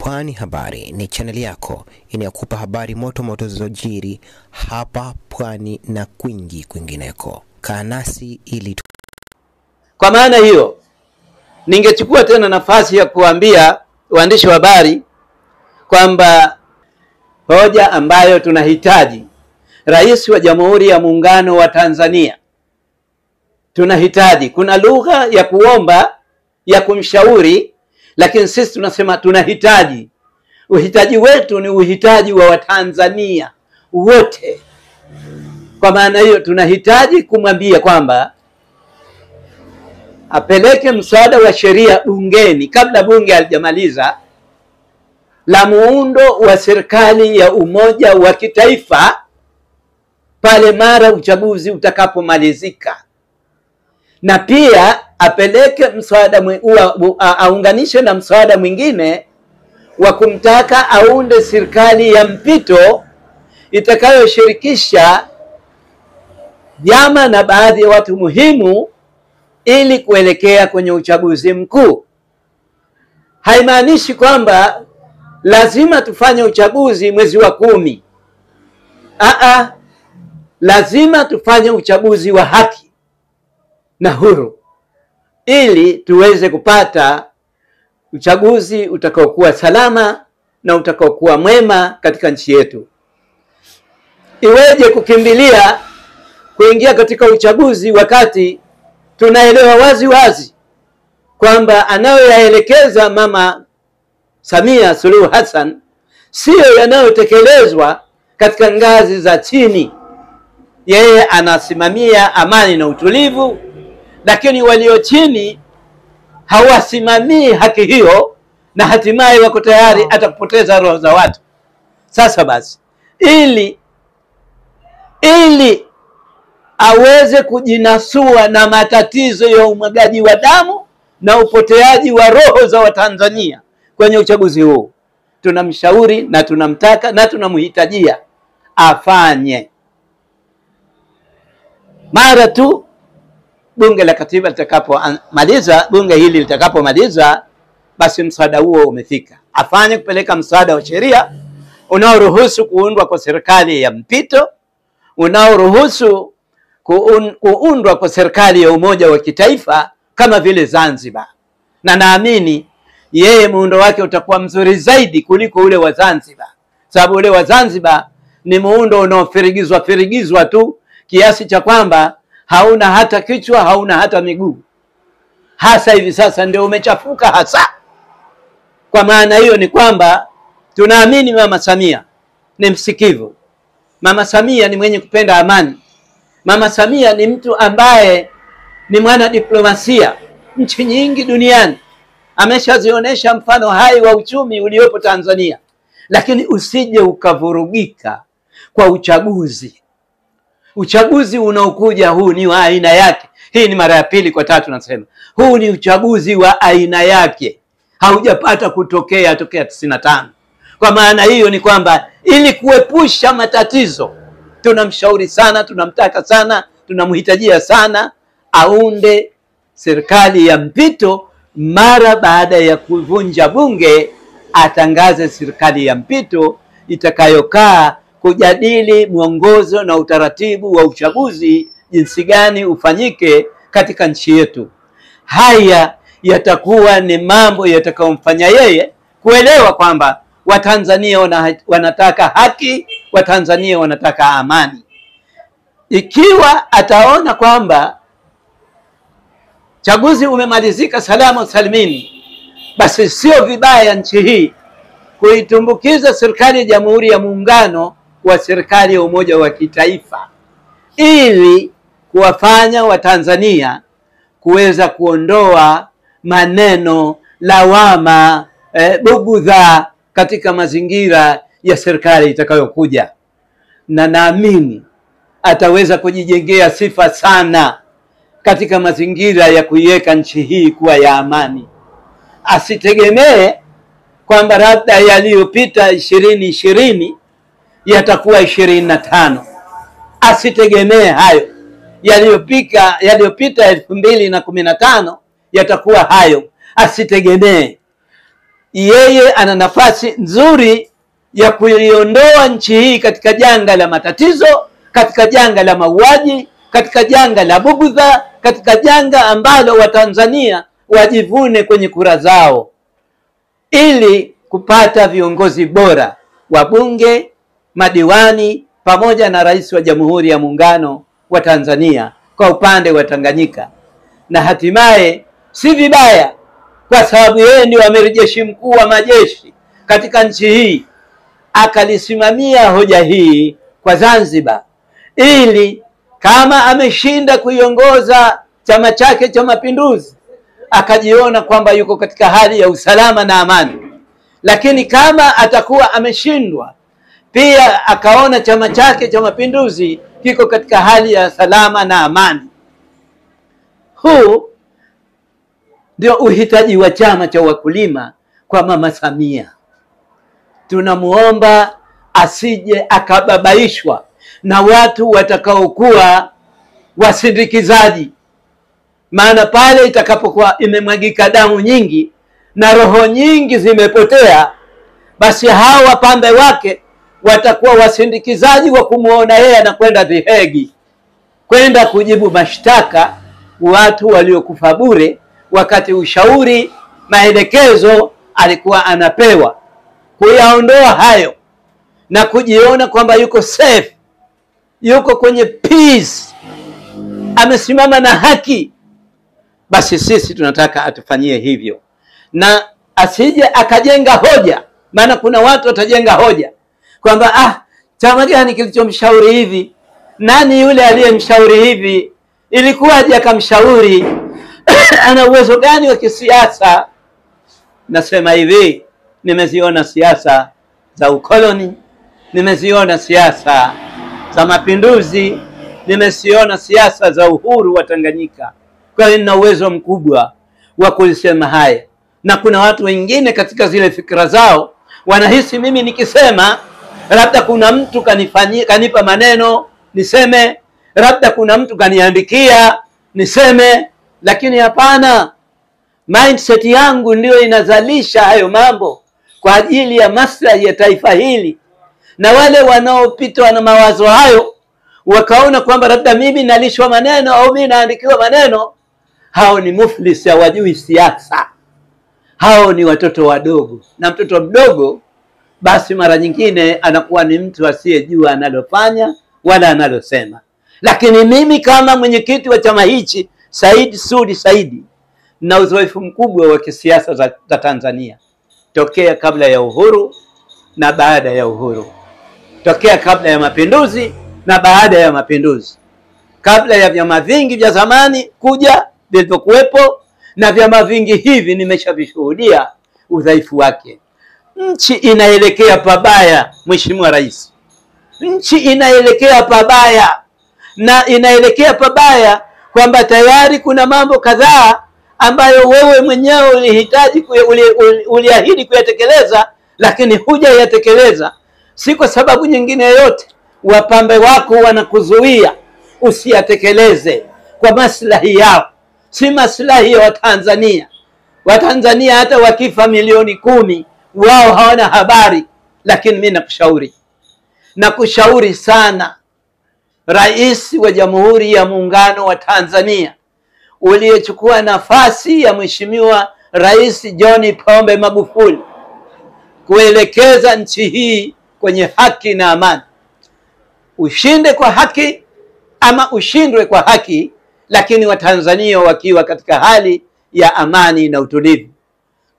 Pwani Habari ni channel yako inayokupa habari moto moto zilizojiri hapa Pwani na kwingineko. Kaa nasi ili Kwa maana hiyo, ningechukua tena nafasi ya kuambia waandishi wa habari kwamba hoja ambayo tunahitaji, Rais wa Jamhuri ya Muungano wa Tanzania, tunahitaji, kuna lugha ya kuomba ya kumshauri, lakini sisi tunasema tunahitaji. Uhitaji wetu ni uhitaji wa Watanzania wote. Kwa maana hiyo tunahitaji kumwambia kwamba apeleke mswada wa sheria bungeni kabla bunge halijamaliza, la muundo wa serikali ya umoja wa kitaifa pale mara uchaguzi utakapomalizika. Na pia apeleke mswada aunganishe na mswada mwingine wa kumtaka aunde serikali ya mpito itakayoshirikisha vyama na baadhi ya watu muhimu ili kuelekea kwenye uchaguzi mkuu. Haimaanishi kwamba lazima tufanye uchaguzi mwezi wa 10. Lazima tufanye uchaguzi wa haki na huru ili tuweze kupata uchaguzi utakaokuwa salama na utakaokuwa mwema katika nchi yetu. Iweje kukimbilia kuingia katika uchaguzi wakati tunaelewa wazi wazi kwamba anayoyaelekeza Mama Samia Suluhu Hassan sio yanayotekelezwa katika ngazi za chini. Yeye anasimamia amani na utulivu, lakini walio chini hawasimamii haki hiyo, na hatimaye wako tayari hata kupoteza roho za watu. Sasa basi, ili aweze kujinasua na matatizo ya umwagaji wa damu na upoteaji wa roho za Watanzania kwenye uchaguzi huu, tunamshauri na tunamtaka na tunamhitajia afanye mara tu bunge la katiba litakapomaliza, bunge hili litakapomaliza, basi mswada huo umefika. Afanye kupeleka mswada wa sheria unaoruhusu kuundwa kwa serikali ya mpito, unaoruhusu kuundwa kwa serikali ya umoja wa kitaifa kama vile Zanzibar. Na naamini yeye muundo wake utakuwa mzuri zaidi kuliko ule wa Zanzibar, sababu ule wa Zanzibar ni muundo unaofirigizwa tu kiasi cha kwamba hauna hata kichwa, hauna hata miguu. Hasa hivi sasa ndio umechafuka hasa. Kwa maana hiyo ni kwamba tunaamini Mama Samia ni msikivu. Mama Samia ni mwenye kupenda amani. Mama Samia ni mtu ambaye ni mwana diplomasia. Nchi nyingi duniani ameshazionyesha mfano hai wa uchumi uliopo Tanzania. Lakini usije ukavurugika kwa uchaguzi. Uchaguzi unaokuja huu ni wa aina yake. Hii ni mara ya pili kwa tatu nasema. Huu ni uchaguzi wa aina yake. Haujapata kutokea tokea 95. Kwa maana hiyo ni kwamba ili kuepusha matatizo, tunamshauri sana, tunamtaka sana, tunamhitajia sana aunde serikali ya mpito. Mara baada ya kuvunja bunge, atangaze serikali ya mpito itakayokaa kujadili mwongozo na utaratibu wa uchaguzi, jinsi gani ufanyike katika nchi yetu. Haya yatakuwa ni mambo yatakayomfanya yeye kuelewa kwamba Watanzania wanataka haki, Watanzania wanataka amani. Ikiwa ataona kwamba chaguzi umemalizika salama salimini, basi sio vibaya nchi hii kuitumbukiza serikali ya Jamhuri ya Muungano wa serikali ya umoja wa kitaifa, ili kuwafanya Watanzania kuweza kuondoa maneno, lawama, bugudha katika mazingira ya serikali itakayokuja. Na naamini ataweza kujijengea sifa sana katika mazingira ya kuiweka nchi hii kuwa ya amani. Asitegemee kwamba labda yaliyopita 2020 yatakuwa 25. Asitegemee hayo. Yaliyopita 2015 yatakuwa hayo. Asitegemee. yeye ana nafasi nzuri ya kuiondoa nchi hii katika janga la matatizo, katika janga la mauaji, katika janga la bugudha, katika janga ambalo Watanzania wajivune kwenye kura zao, ili kupata viongozi bora, wabunge, madiwani, pamoja na rais wa Jamhuri ya Muungano wa Tanzania kwa upande wa Tanganyika. Na hatimaye si vibaya, kwa sababu yeye ndio amiri jeshi mkuu wa majeshi katika nchi hii, akalisimamia hoja hii kwa Zanzibar, ili kama ameshinda kuiongoza chama chake cha Mapinduzi, akajiona kwamba yuko katika hali ya usalama na amani. Lakini kama atakuwa ameshindwa, pia akaona chama chake cha Mapinduzi kiko katika hali ya salama na amani. Huu ndio uhitaji wa chama cha wakulima kwa Mama Samia. Tunamuomba asije akababaishwa na watu watakaokuwa wasindikizaji, maana pale itakapokuwa imemwagika damu nyingi na roho nyingi zimepotea, basi hawa wapambe wake watakuwa wasindikizaji wa kumuona yeye anakwenda The Hague, kwenda kujibu mashtaka watu waliokufa bure, wakati ushauri, maelekezo alikuwa anapewa kuyaondoa hayo na kujiona kwamba yuko safe, yuko kwenye peace, amesimama na haki. Basi sisi tunataka atufanyie hivyo, na asije akajenga hoja, maana kuna watu watajenga hoja kwamba chama gani kilichomshauri hivi, nani yule aliyemshauri hivi, ilikuwaje akamshauri, ana uwezo gani wa kisiasa. Nasema hivi, nimeziona siasa za ukoloni, nimeziona siasa za mapinduzi, nimeziona siasa za uhuru wa Tanganyika. Kwa hiyo nina uwezo mkubwa wa kulisema haya. Na kuna watu wengine katika zile fikra zao wanahisi mimi nikisema labda kuna mtu kanipa maneno niseme, labda kuna mtu kaniandikia niseme, lakini hapana. Mindset yangu ndio inazalisha hayo mambo kwa ajili ya maslahi ya taifa hili. Na wale wanaopitwa na mawazo hayo wakaona kwamba labda mimi nalishwa maneno au mimi naandikiwa maneno, hao ni muflis, hawajui siasa. Hao ni watoto wadogo, na mtoto mdogo basi mara nyingine anakuwa ni mtu asiyejua analofanya wala analosema. Lakini mimi kama mwenyekiti wa chama hichi Said Sudi Saidi, na uzoefu mkubwa wa kisiasa za Tanzania, tokea kabla ya uhuru na baada ya uhuru, tokea kabla ya mapinduzi na baada ya mapinduzi, kabla ya vyama vingi vya zamani kuja vilivyokuwepo, na vyama vingi hivi nimeshavishuhudia udhaifu wake. Nchi inaelekea pabaya, Mheshimiwa Rais. Nchi inaelekea pabaya, na inaelekea pabaya kwamba tayari kuna mambo kadhaa ambayo wewe mwenyewe ulihitaji uliahidi kuyatekeleza, lakini hujayatekeleza. Si kwa sababu nyingine yoyote, wapambe wako wanakuzuia usiyatekeleze kwa maslahi yao, si maslahi ya Watanzania. Watanzania hata wakifa milioni 10 wao hawana habari. Lakini mimi nakushauri sana, Rais wa Jamhuri ya Muungano wa Tanzania, uliyechukua nafasi ya Mheshimiwa Rais John Pombe Magufuli, kuelekeza nchi hii kwenye haki na amani. Ushinde kwa haki ama ushindwe kwa haki, lakini Watanzania wakiwa katika hali ya amani na utulivu.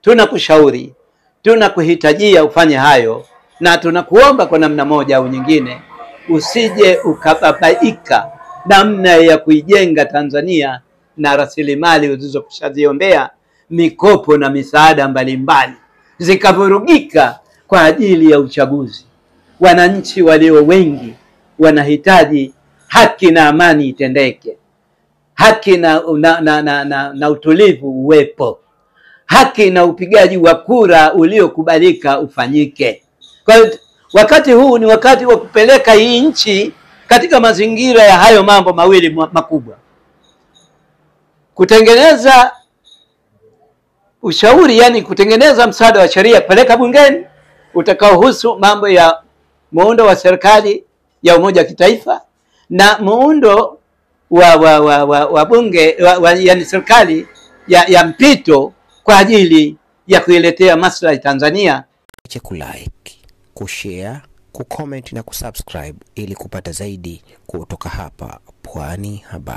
Tunakushauri, tunakuhitajia ufanye hayo, na tunakuomba kwa namna moja au nyingine usije ukababaika namna ya kuijenga Tanzania na rasilimali ulizoziombea, mikopo na misaada mbalimbali, zikavurugika kwa ajili ya uchaguzi. Wananchi walio wengi wanahitaji haki na amani itendeke, haki na utulivu uwepo, haki na upigaji wa kura uliokubalika ufanyike. Kwa hiyo wakati huu ni wakati wa kupeleka hii nchi katika mazingira ya hayo mambo mawili makubwa: kutengeneza ushauri, yani kutengeneza mswada wa sheria kupeleka bungeni utakaohusu mambo ya muundo wa serikali ya umoja wa kitaifa na muundo wa bunge yani serikali ya mpito kwa ajili ya kuiletea maslahi Tanzania. Acha kulike, kushare, kucomment na kusubscribe ili kupata zaidi kutoka hapa Pwani Habari.